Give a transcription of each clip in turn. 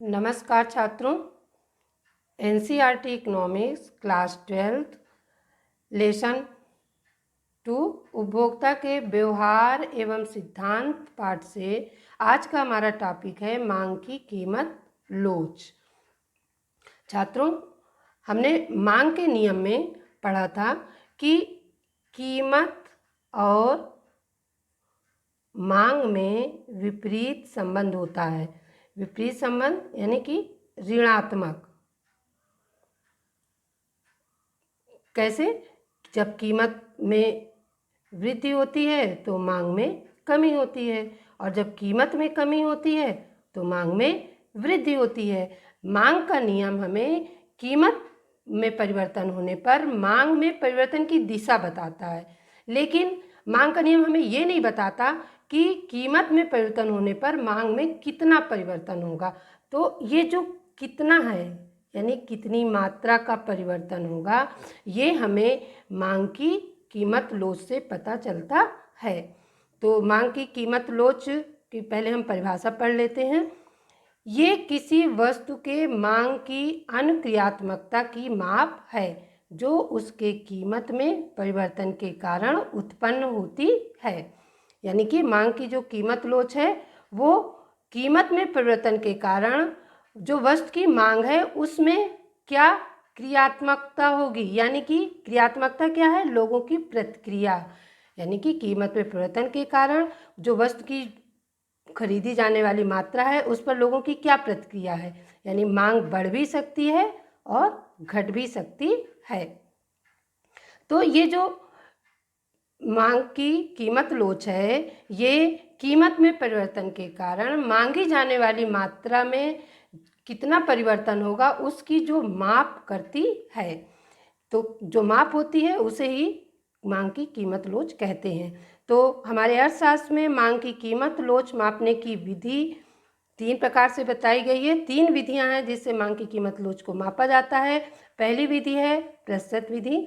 नमस्कार छात्रों, NCERT economics class 12 lesson 2 उपभोक्ता के व्यवहार एवं सिद्धांत पाठ से आज का हमारा टॉपिक है मांग की कीमत लोच। छात्रों, हमने मांग के नियम में पढ़ा था कि कीमत और मांग में विपरीत संबंध होता है। विपरीत संबंध यानी कि ऋणात्मक। कैसे? जब कीमत में वृद्धि होती है तो मांग में कमी होती है, और जब कीमत में कमी होती है तो मांग में वृद्धि होती है। मांग का नियम हमें कीमत में परिवर्तन होने पर मांग में परिवर्तन की दिशा बताता है, लेकिन मांग का नियम हमें ये नहीं बताता कि कीमत में परिवर्तन होने पर मांग में कितना परिवर्तन होगा। तो ये जो कितना है यानी कितनी मात्रा का परिवर्तन होगा, ये हमें मांग की कीमत लोच से पता चलता है। तो मांग की कीमत लोच की पहले हम परिभाषा पढ़ लेते हैं। ये किसी वस्तु के मांग की अनक्रियात्मकता की माप है जो उसके कीमत में परिवर्तन के कारण उत्पन्न होती है। यानी कि मांग की जो कीमत लोच है वो कीमत में परिवर्तन के कारण जो वस्तु की मांग है उसमें क्या क्रियात्मकता होगी, यानी कि क्रियात्मकता क्या है? लोगों की प्रतिक्रिया। यानी कि कीमत में परिवर्तन के कारण जो वस्तु की खरीदी जाने वाली मात्रा है उस पर लोगों की क्या प्रतिक्रिया है, यानी मांग बढ़ भी सकती है और घट भी सकती है। तो ये जो मांग की कीमत लोच है, ये कीमत में परिवर्तन के कारण मांगी जाने वाली मात्रा में कितना परिवर्तन होगा उसकी जो माप करती है। तो जो माप होती है उसे ही मांग की कीमत लोच कहते हैं। तो हमारे अर्थशास्त्र में मांग की कीमत लोच मापने की विधि 3 प्रकार से बताई गई है। 3 विधियां हैं जिससे मांग की कीमत लोच को मापा जाता है। पहली विधि है प्रतिशत विधि,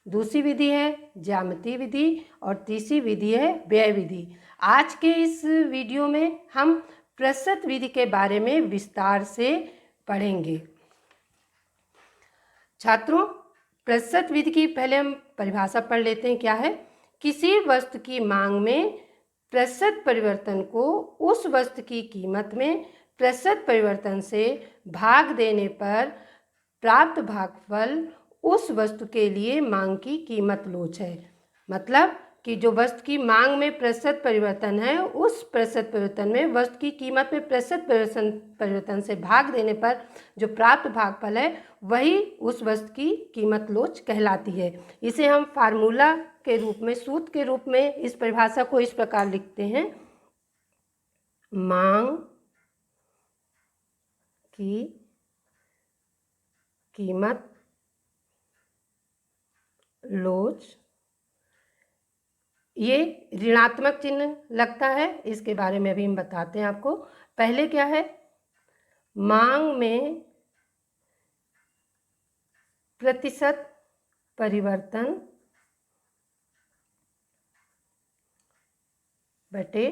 दूसरी विधि है ज्यामितीय विधि, और तीसरी विधि है व्यय विधि। आज के इस वीडियो में हम प्रतिशत विधि के बारे में विस्तार से पढ़ेंगे। छात्रों, प्रतिशत विधि की पहले हम परिभाषा पढ़ लेते हैं। क्या है? किसी वस्तु की मांग में प्रतिशत परिवर्तन को उस वस्तु की कीमत में प्रतिशत परिवर्तन से भाग देने पर प्राप्त भागफल उस वस्तु के लिए मांग की कीमत लोच है। मतलब कि जो वस्तु की मांग में प्रतिशत परिवर्तन है उस प्रतिशत परिवर्तन में वस्तु की कीमत में प्रतिशत परिवर्तन से भाग देने पर जो प्राप्त भागफल है वही उस वस्तु की कीमत लोच कहलाती है। इसे हम फार्मूला के रूप में, सूत्र के रूप में इस परिभाषा को इस प्रकार लिखते हैं। मांग की कीमत लोच, ये ऋणात्मक चिन्ह लगता है, इसके बारे में अभी हम बताते हैं आपको। पहले क्या है? मांग में प्रतिशत परिवर्तन बटे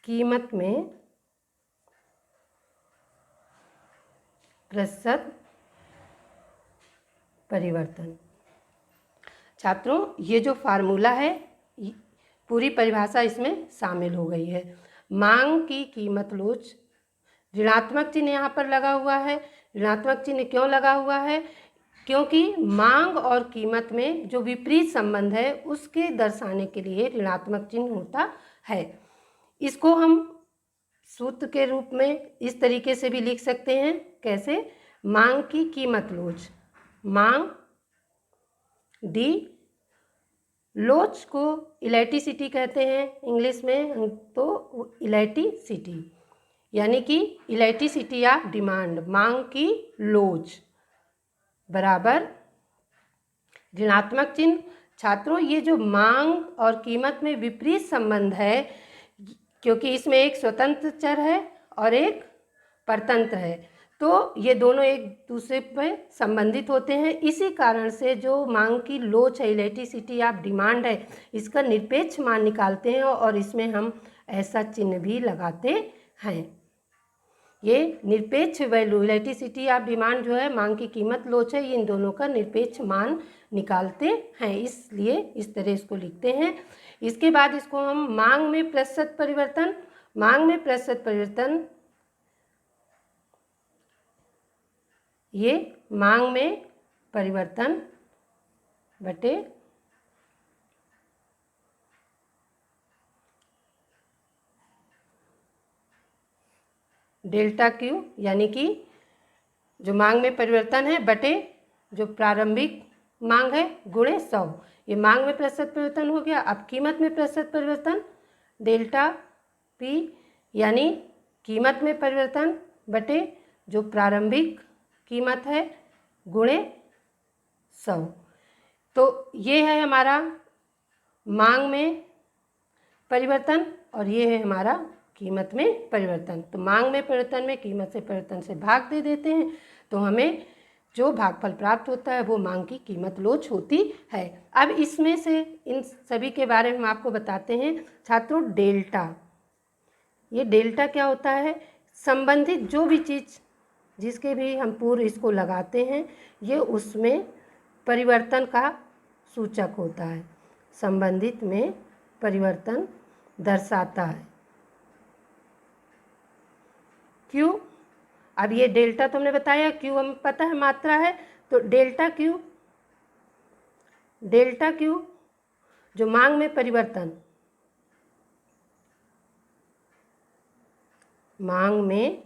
कीमत में प्रतिशत परिवर्तन। छात्रों, ये जो फार्मूला है पूरी परिभाषा इसमें शामिल हो गई है। मांग की कीमत लोच, ऋणात्मक चिन्ह यहाँ पर लगा हुआ है। ऋणात्मक चिन्ह क्यों लगा हुआ है? क्योंकि मांग और कीमत में जो विपरीत संबंध है उसके दर्शाने के लिए ऋणात्मक चिन्ह होता है। इसको हम सूत्र के रूप में इस तरीके से भी लिख सकते हैं। कैसे? मांग की कीमत लोच, मांग डी, लोच को इलेक्ट्रिसिटी कहते हैं इंग्लिश में, तो इलेक्ट्रिसिटी यानी कि इलेक्ट्रिसिटी ऑफ डिमांड, मांग की लोच बराबर ऋणात्मक चिन्ह। छात्रों, ये जो मांग और कीमत में विपरीत संबंध है, क्योंकि इसमें एक स्वतंत्र चर है और एक परतंत्र है, तो ये दोनों एक दूसरे पर संबंधित होते हैं। इसी कारण से जो मांग की लोच है, इलेक्ट्रिसिटी ऑफ डिमांड है, इसका निरपेक्ष मान निकालते हैं और इसमें हम ऐसा चिन्ह भी लगाते हैं। ये निरपेक्ष वैल्यू, इलास्टिसिटी ऑफ डिमांड जो है, मांग की कीमत लोच है, ये इन दोनों का निरपेक्ष मान निकालते हैं, इसलिए इस तरह इसको लिखते हैं। इसके बाद इसको हम मांग में प्रतिशत परिवर्तन, मांग में प्रतिशत परिवर्तन, ये मांग में परिवर्तन बटे डेल्टा क्यू, यानी कि जो मांग में परिवर्तन है बटे जो प्रारंभिक मांग है गुणे 100। ये मांग में प्रतिशत परिवर्तन हो गया। अब कीमत में प्रतिशत परिवर्तन, डेल्टा पी यानी कीमत में परिवर्तन बटे जो प्रारंभिक कीमत है गुणे 100। तो ये है हमारा मांग में परिवर्तन और ये है हमारा कीमत में परिवर्तन। तो मांग में परिवर्तन में कीमत से परिवर्तन से भाग दे देते हैं, तो हमें जो भागफल प्राप्त होता है वो मांग की कीमत लोच होती है। अब इसमें से इन सभी के बारे में हम आपको बताते हैं छात्रों। डेल्टा, ये डेल्टा क्या होता है? संबंधित जो भी चीज़ जिसके भी हम पूर्व इसको लगाते हैं, ये उसमें परिवर्तन का सूचक होता है, संबंधित में परिवर्तन दर्शाता है। क्यू, अब ये डेल्टा तो हमने बताया, क्यू हमें पता है मात्रा है, तो डेल्टा क्यू, डेल्टा क्यू जो मांग में परिवर्तन, मांग में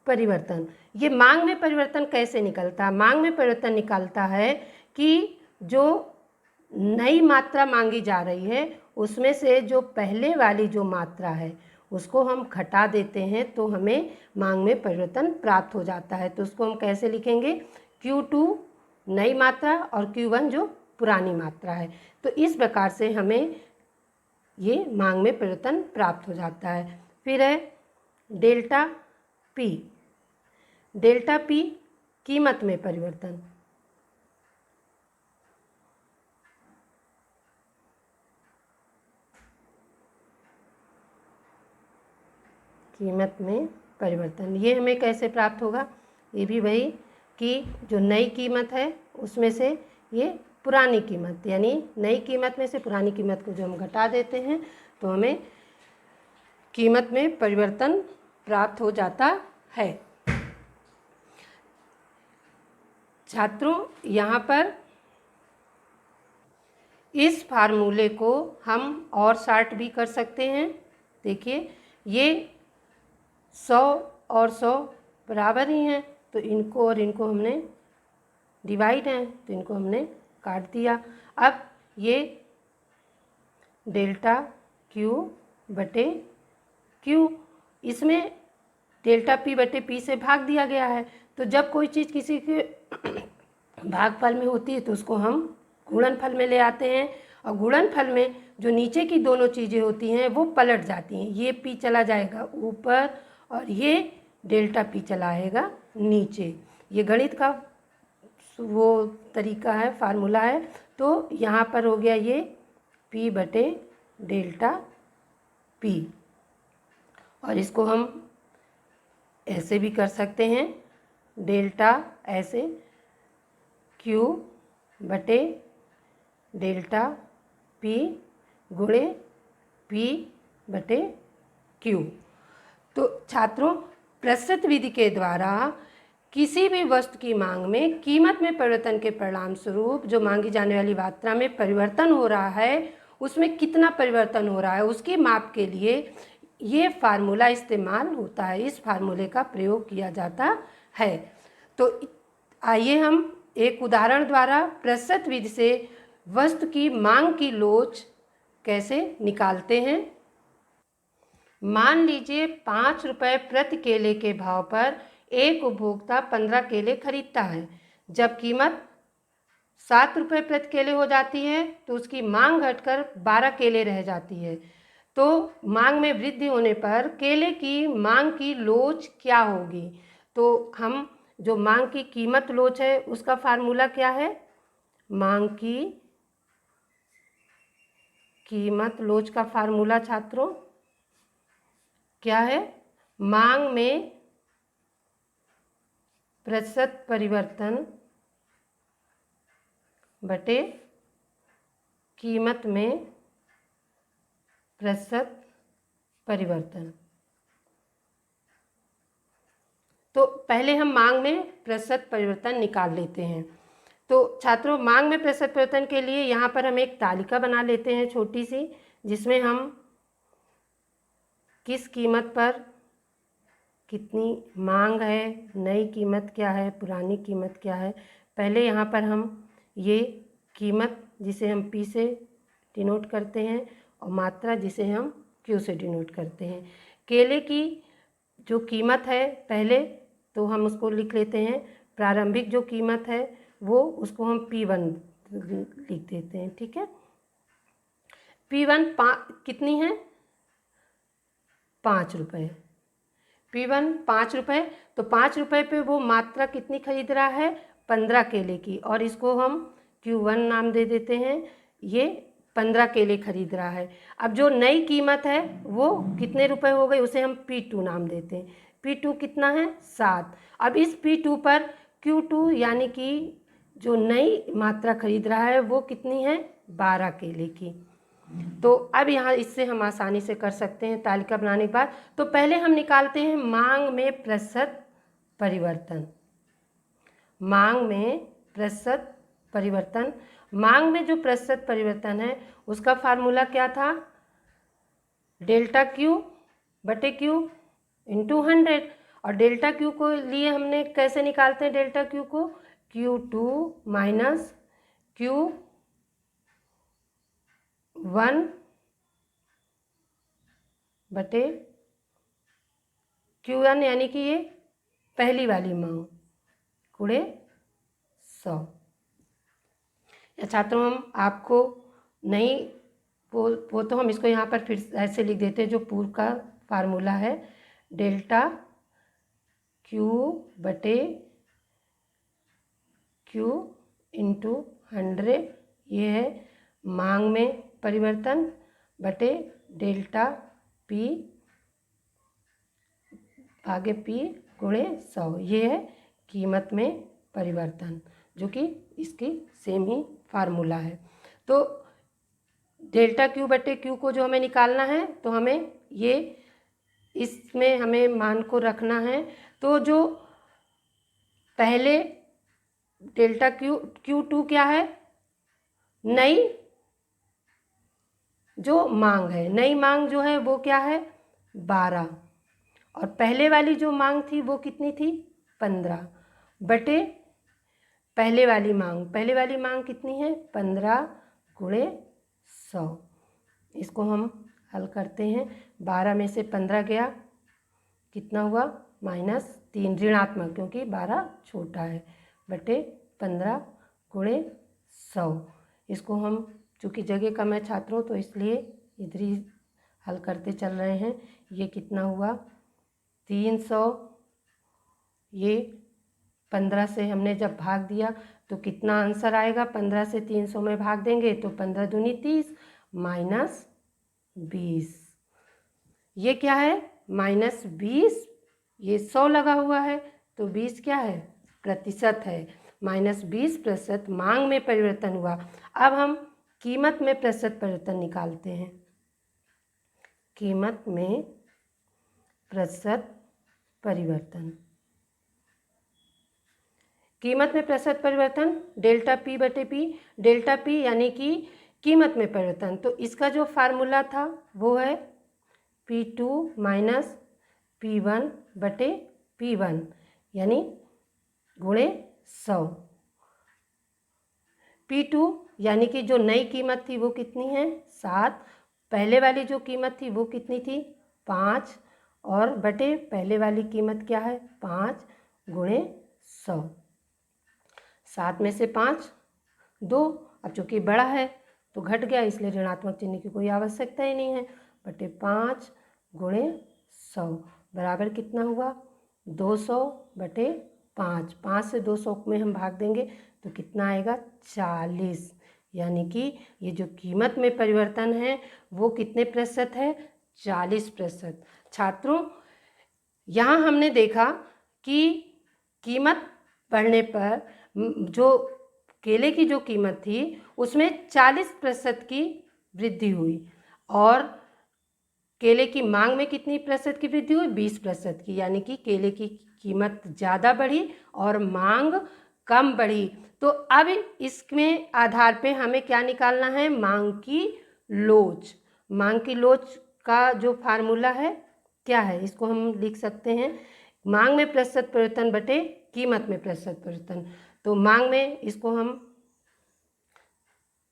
परिवर्तन, ये मांग में परिवर्तन कैसे निकलता है? मांग में परिवर्तन निकलता है कि जो नई मात्रा मांगी जा रही है उसमें से जो पहले वाली जो मात्रा है उसको हम घटा देते हैं तो हमें मांग में परिवर्तन प्राप्त हो जाता है। तो उसको हम कैसे लिखेंगे? Q2 नई मात्रा और Q1 जो पुरानी मात्रा है। तो इस प्रकार से हमें ये मांग में परिवर्तन प्राप्त हो जाता है। फिर है डेल्टा P, डेल्टा P कीमत में परिवर्तन, कीमत में परिवर्तन, ये हमें कैसे प्राप्त होगा? ये भी वही कि जो नई कीमत है उसमें से ये पुरानी कीमत, यानी नई कीमत में से पुरानी कीमत को जो हम घटा देते हैं तो हमें कीमत में परिवर्तन प्राप्त हो जाता है। छात्रों, यहाँ पर इस फार्मूले को हम और शार्ट भी कर सकते हैं। देखिए, ये 100 और 100 बराबर ही हैं, तो इनको और इनको हमने डिवाइड हैं तो इनको हमने काट दिया। अब ये डेल्टा क्यू बटे क्यू, इसमें डेल्टा पी बटे पी से भाग दिया गया है। तो जब कोई चीज़ किसी के भागफल में होती है तो उसको हम गुणनफल में ले आते हैं, और गुणनफल में जो नीचे की दोनों चीज़ें होती हैं वो पलट जाती हैं। ये पी चला जाएगा ऊपर और ये डेल्टा पी चला आएगा नीचे। ये गणित का वो तरीका है, फार्मूला है। तो यहाँ पर हो गया ये पी बटे डेल्टा पी, और इसको हम ऐसे भी कर सकते हैं, डेल्टा ऐसे क्यू बटे डेल्टा पी गुणे पी बटे क्यू। तो छात्रों, प्रतिशत विधि के द्वारा किसी भी वस्तु की मांग में कीमत में परिवर्तन के परिणाम स्वरूप जो मांगी जाने वाली मात्रा में परिवर्तन हो रहा है उसमें कितना परिवर्तन हो रहा है उसके माप के लिए ये फार्मूला इस्तेमाल होता है, इस फार्मूले का प्रयोग किया जाता है। तो आइए हम एक उदाहरण द्वारा प्रतिशत विधि से वस्तु की मांग की लोच कैसे निकालते हैं। मान लीजिए 5 रुपये प्रति केले के भाव पर एक उपभोक्ता 15 केले खरीदता है। जब कीमत 7 रुपये प्रति केले हो जाती है तो उसकी मांग घटकर 12 केले रह जाती है। तो मांग में वृद्धि होने पर केले की मांग की लोच क्या होगी? तो हम जो मांग की कीमत लोच है उसका फार्मूला क्या है? मांग की कीमत लोच का फार्मूला छात्रों क्या है? मांग में प्रतिशत परिवर्तन बटे कीमत में प्रतिशत परिवर्तन। तो पहले हम मांग में प्रतिशत परिवर्तन निकाल लेते हैं। तो छात्रों, मांग में प्रतिशत परिवर्तन के लिए यहाँ पर हम एक तालिका बना लेते हैं छोटी सी, जिसमें हम किस कीमत पर कितनी मांग है, नई कीमत क्या है, पुरानी कीमत क्या है, पहले यहाँ पर हम ये कीमत जिसे हम P से डिनोट करते हैं और मात्रा जिसे हम Q से डिनोट करते हैं। केले की जो कीमत है पहले तो हम उसको लिख लेते हैं, प्रारंभिक जो कीमत है वो उसको हम P1 लिख देते हैं, ठीक है। P1 कितनी है? 5 रुपये। P1 5 रुपये, तो 5 रुपये पे वो मात्रा कितनी खरीद रहा है? 15 केले की, और इसको हम Q1 नाम दे देते हैं। ये 15 केले खरीद रहा है। अब जो नई कीमत है वो कितने रुपए हो गई, उसे हम P2 नाम देते हैं। P2 कितना है? 7। अब इस P2 पर Q2 यानी कि जो नई मात्रा खरीद रहा है वो कितनी है? 12 केले की। तो अब यहाँ इससे हम आसानी से कर सकते हैं तालिका बनाने के बाद। तो पहले हम निकालते हैं मांग में प्रतिशत परिवर्तन। मांग में प्रतिशत परिवर्तन, मांग में जो प्रतिशत परिवर्तन है उसका फार्मूला क्या था? डेल्टा Q बटे Q इंटू 100। और डेल्टा Q को लिए हमने कैसे निकालते हैं डेल्टा Q को? Q2 माइनस Q1 बटे Q1 यानी कि ये पहली वाली मांग गुणे 100। या छात्रों, हम आपको नहीं वो तो हम इसको यहाँ पर फिर ऐसे लिख देते हैं जो पूर्व का फार्मूला है, डेल्टा Q बटे Q इंटू 100, ये है मांग में परिवर्तन बटे डेल्टा P भागे P गुणे 100, ये है कीमत में परिवर्तन, जो कि इसकी सेम ही फार्मूला है। तो डेल्टा Q बटे Q को जो हमें निकालना है तो हमें ये इसमें हमें मान को रखना है। तो जो पहले डेल्टा Q2 क्या है? नई जो मांग है, नई मांग जो है वो क्या है? 12। और पहले वाली जो मांग थी वो कितनी थी? 15 बटे पहले वाली मांग कितनी है? 15 गुणे 100। इसको हम हल करते हैं। 12 में से 15 गया, कितना हुआ? -3, ऋणात्मक, क्योंकि 12 छोटा है, बटे 15 गुणे 100। इसको हम चूँकि जगह कम है छात्रों तो इसलिए इधर ही हल करते चल रहे हैं। ये कितना हुआ? 300। ये 15 से हमने जब भाग दिया तो कितना आंसर आएगा? 15 से 300 में भाग देंगे तो 15 दूनी 30 -20। ये क्या है? -20। ये 100 लगा हुआ है तो 20 क्या है? प्रतिशत है। -20% मांग में परिवर्तन हुआ। अब हम कीमत में प्रतिशत परिवर्तन निकालते हैं। कीमत में प्रतिशत परिवर्तन, कीमत में प्रतिशत परिवर्तन डेल्टा P बटे P। डेल्टा P यानी कि कीमत में परिवर्तन, तो इसका जो फार्मूला था वो है P2 माइनस P1 बटे P1 यानी गुणे 100। P2 यानी कि जो नई कीमत थी वो कितनी है? 7। पहले वाली जो कीमत थी वो कितनी थी? 5, और बटे पहले वाली कीमत क्या है? 5 गुणे 100। 7 में से 5 2, अब चूँकि बड़ा है तो घट गया, इसलिए ऋणात्मक चिन्ह की कोई आवश्यकता ही नहीं है, बटे 5 गुणे 100 बराबर कितना हुआ? 200 बटे 5। 5 से 200 में हम भाग देंगे तो कितना आएगा? 40। यानी कि ये जो कीमत में परिवर्तन है वो कितने प्रतिशत है? 40%। छात्रों, यहाँ हमने देखा कि कीमत बढ़ने पर जो केले की जो कीमत थी उसमें 40% की वृद्धि हुई, और केले की मांग में कितनी प्रतिशत की वृद्धि हुई? 20% की, यानी कि केले की कीमत ज़्यादा बढ़ी और मांग कम बढ़ी। तो अब इसमें आधार पे हमें क्या निकालना है? मांग की लोच। मांग की लोच का जो फार्मूला है क्या है, इसको हम लिख सकते हैं मांग में प्रतिशत परिवर्तन बटे कीमत में प्रतिशत परिवर्तन। तो मांग में इसको हम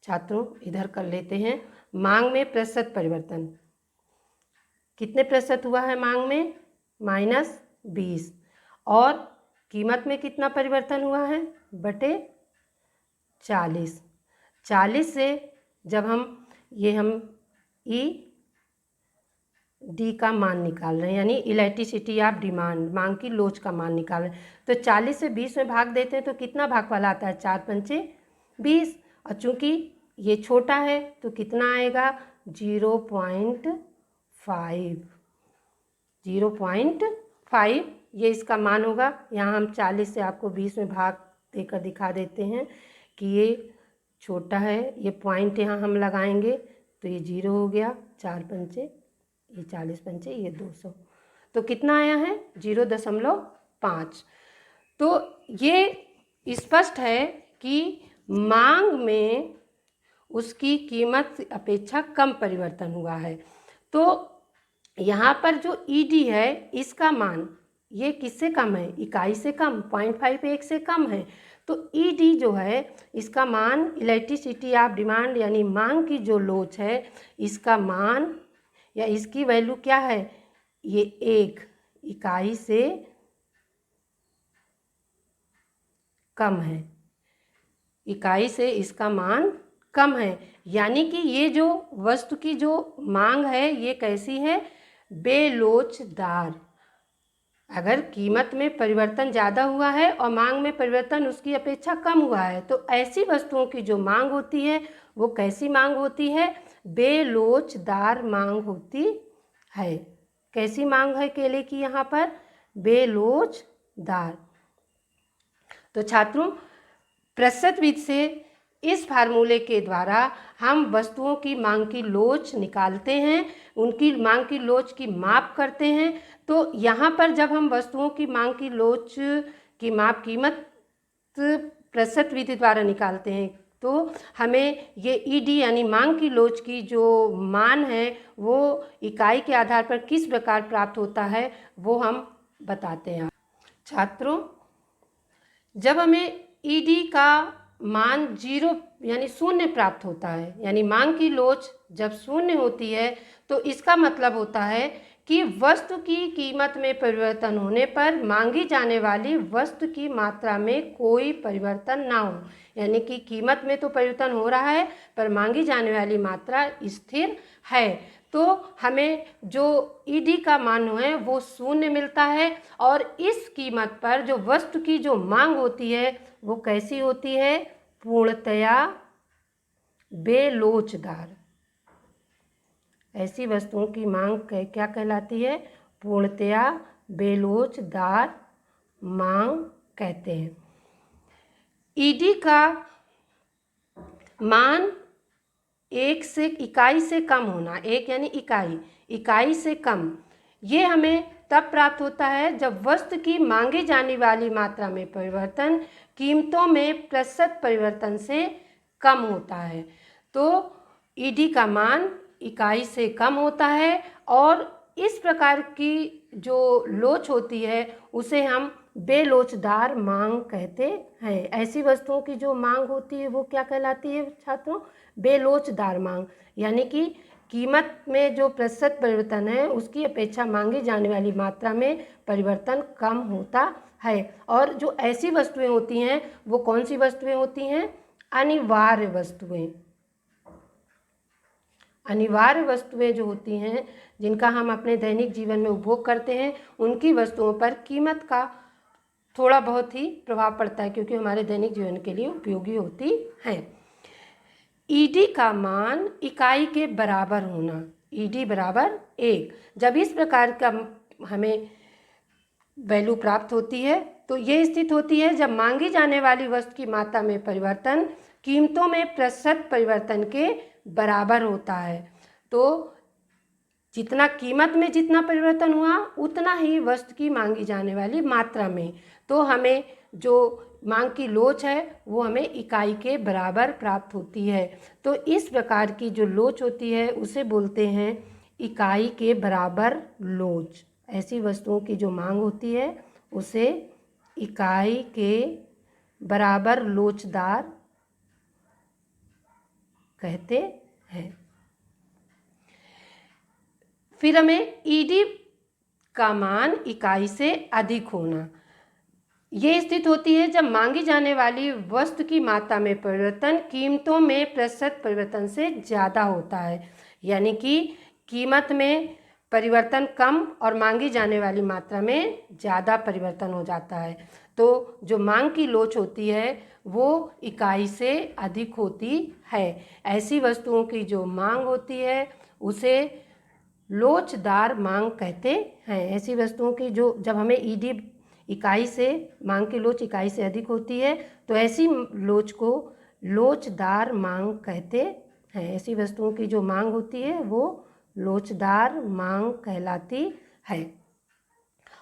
छात्रों इधर कर लेते हैं। मांग में प्रतिशत परिवर्तन कितने प्रतिशत हुआ है? मांग में -20, और कीमत में कितना परिवर्तन हुआ है? बटे 40। 40 से जब हम ई डी का मान निकाल रहे हैं, यानी इलेक्ट्रिसिटी ऑफ डिमांड, मांग की लोच का मान निकाल रहे हैं, तो 40 से 20 में भाग देते हैं तो कितना भागफल आता है? 4 पंचे 20, और चूंकि ये छोटा है तो कितना आएगा? 0.5 ये इसका मान होगा। यहाँ हम 40 से आपको 20 में भाग देकर दिखा देते हैं कि ये छोटा है, ये पॉइंट यहाँ हम लगाएंगे तो ये 0 हो गया, 4 पंचे ये 40 पंचे ये 200, तो कितना आया है? 0.5। तो ये स्पष्ट है कि मांग में उसकी कीमत अपेक्षा कम परिवर्तन हुआ है। तो यहाँ पर जो ईडी है इसका मान ये किससे कम है? इकाई से कम, 0.51 से कम है। तो ईडी जो है इसका मान इलेक्ट्रिसिटी ऑफ डिमांड यानी मांग की जो लोच है इसका मान या इसकी वैल्यू क्या है? ये 1 इकाई से कम है, इकाई से इसका मान कम है। यानी कि ये जो वस्तु की जो मांग है ये कैसी है? बेलोचदार। अगर कीमत में परिवर्तन ज़्यादा हुआ है और मांग में परिवर्तन उसकी अपेक्षा कम हुआ है तो ऐसी वस्तुओं की जो मांग होती है वो कैसी मांग होती है? बेलोचदार मांग होती है। कैसी मांग है केले की यहाँ पर? बेलोचदार। तो छात्रों प्रतिशत विधि से इस फार्मूले के द्वारा हम वस्तुओं की मांग की लोच निकालते हैं, उनकी मांग की लोच की माप करते हैं। तो यहाँ पर जब हम वस्तुओं की मांग की लोच की माप कीमत प्रतिशत विधि द्वारा निकालते हैं तो हमें ये ईडी यानी मांग की लोच की जो मान है वो इकाई के आधार पर किस प्रकार प्राप्त होता है वो हम बताते हैं। छात्रों जब हमें ईडी का मान 0 यानी शून्य प्राप्त होता है, यानी मांग की लोच जब शून्य होती है तो इसका मतलब होता है कि वस्तु की कीमत में परिवर्तन होने पर मांगी जाने वाली वस्तु की मात्रा में कोई परिवर्तन ना हो। यानी कि कीमत में तो परिवर्तन हो रहा है पर मांगी जाने वाली मात्रा स्थिर है। तो हमें जो ईडी का मान है वो शून्य मिलता है, और इस कीमत पर जो वस्तु की जो मांग होती है वो कैसी होती है? पूर्णतया बेलोचदार। ऐसी वस्तुओं की मांग क्या कहलाती है? पूर्णतया बेलोचदार मांग कहते हैं। ईडी का मान 1 से इकाई से कम होना, 1 यानी इकाई से कम, ये हमें तब प्राप्त होता है जब वस्तु की मांगी जाने वाली मात्रा में परिवर्तन कीमतों में प्रतिशत परिवर्तन से कम होता है। तो ईडी का मान इकाई से कम होता है, और इस प्रकार की जो लोच होती है उसे हम बेलोचदार मांग कहते हैं। ऐसी वस्तुओं की जो मांग होती है वो क्या कहलाती है छात्रों? बेलोचदार मांग। यानी कि कीमत में जो प्रतिशत परिवर्तन है उसकी अपेक्षा मांगी जाने वाली मात्रा में परिवर्तन कम होता है। और जो ऐसी वस्तुएं होती हैं वो कौन सी वस्तुएं होती हैं? अनिवार्य वस्तुएं। अनिवार्य वस्तुएं जो होती हैं जिनका हम अपने दैनिक जीवन में उपभोग करते हैं उनकी वस्तुओं पर कीमत का थोड़ा बहुत ही प्रभाव पड़ता है क्योंकि हमारे दैनिक जीवन के लिए उपयोगी होती हैं। ईडी का मान इकाई के बराबर होना, ईडी बराबर 1। जब इस प्रकार का हमें वैल्यू प्राप्त होती है। तो ये स्थिति होती है जब मांगी जाने वाली वस्तु की मात्रा में परिवर्तन कीमतों में प्रतिशत परिवर्तन के बराबर होता है। तो जितना कीमत में जितना परिवर्तन हुआ उतना ही वस्तु की मांगी जाने वाली मात्रा में, तो हमें जो मांग की लोच है वो हमें इकाई के बराबर प्राप्त होती है। तो इस प्रकार की जो लोच होती है उसे बोलते हैं इकाई के बराबर लोच। ऐसी वस्तुओं की जो मांग होती है उसे इकाई के बराबर लोचदार कहते हैं। फिर हमें ईडी का मान इकाई से अधिक होना, ये स्थिति होती है जब मांगी जाने वाली वस्तु की मात्रा में परिवर्तन कीमतों में प्रतिशत परिवर्तन से ज़्यादा होता है। यानी कि कीमत में परिवर्तन कम और मांगी जाने वाली मात्रा में ज़्यादा परिवर्तन हो जाता है। तो जो मांग की लोच होती है वो इकाई से अधिक होती है। ऐसी वस्तुओं की जो मांग होती है उसे लोचदार मांग कहते हैं। ऐसी वस्तुओं की जो जब हमें ईडी इकाई से मांग की लोच इकाई से अधिक होती है तो ऐसी लोच को लोचदार मांग कहते हैं। ऐसी वस्तुओं की जो मांग होती है वो लोचदार मांग कहलाती है।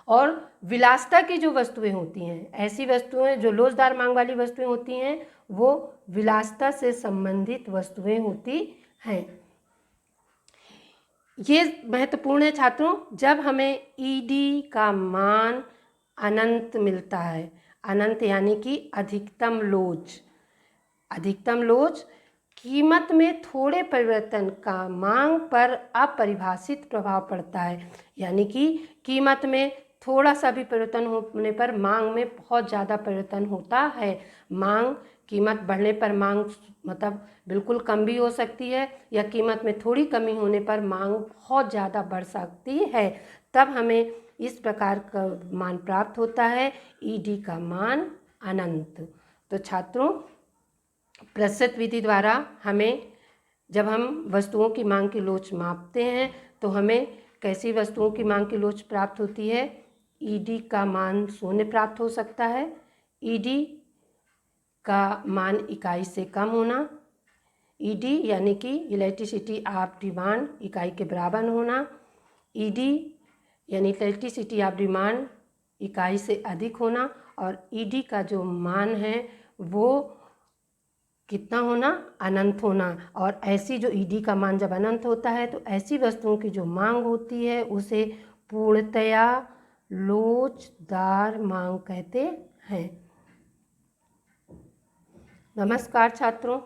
और विलासिता की जो वस्तुएं होती हैं, ऐसी वस्तुएं जो लोचदार मांग वाली वस्तुएं होती हैं वो विलासिता से संबंधित वस्तुएं होती हैं। ये महत्वपूर्ण है छात्रों, जब हमें ईडी का मान अनंत मिलता है, अनंत यानी कि अधिकतम लोच। अधिकतम लोच कीमत में थोड़े परिवर्तन का मांग पर अपरिभाषित प्रभाव पड़ता है। यानी कि कीमत में थोड़ा सा भी परिवर्तन होने पर मांग में बहुत ज़्यादा परिवर्तन होता है। मांग कीमत बढ़ने पर मांग मतलब बिल्कुल कम भी हो सकती है, या कीमत में थोड़ी कमी होने पर मांग बहुत ज़्यादा बढ़ सकती है। तब हमें इस प्रकार का मान प्राप्त होता है, ईडी का मान अनंत। तो छात्रों, प्रतिशत विधि द्वारा हमें जब हम वस्तुओं की मांग की लोच मापते हैं तो हमें कैसी वस्तुओं की मांग की लोच प्राप्त होती है? ईडी का मान 0 प्राप्त हो सकता है, ईडी का मान इकाई से कम होना, ईडी यानी कि इलेक्ट्रिसिटी ऑफ डिमांड इकाई के बराबर होना, ईडी यानी इलेक्ट्रिसिटी ऑफ डिमांड इकाई से अधिक होना, और ईडी का जो मान है वो कितना होना? अनंत होना। और ऐसी जो ईडी का मान जब अनंत होता है तो ऐसी वस्तुओं की जो मांग होती है उसे पूर्णतया लोचदार मांग कहते हैं। नमस्कार छात्रों।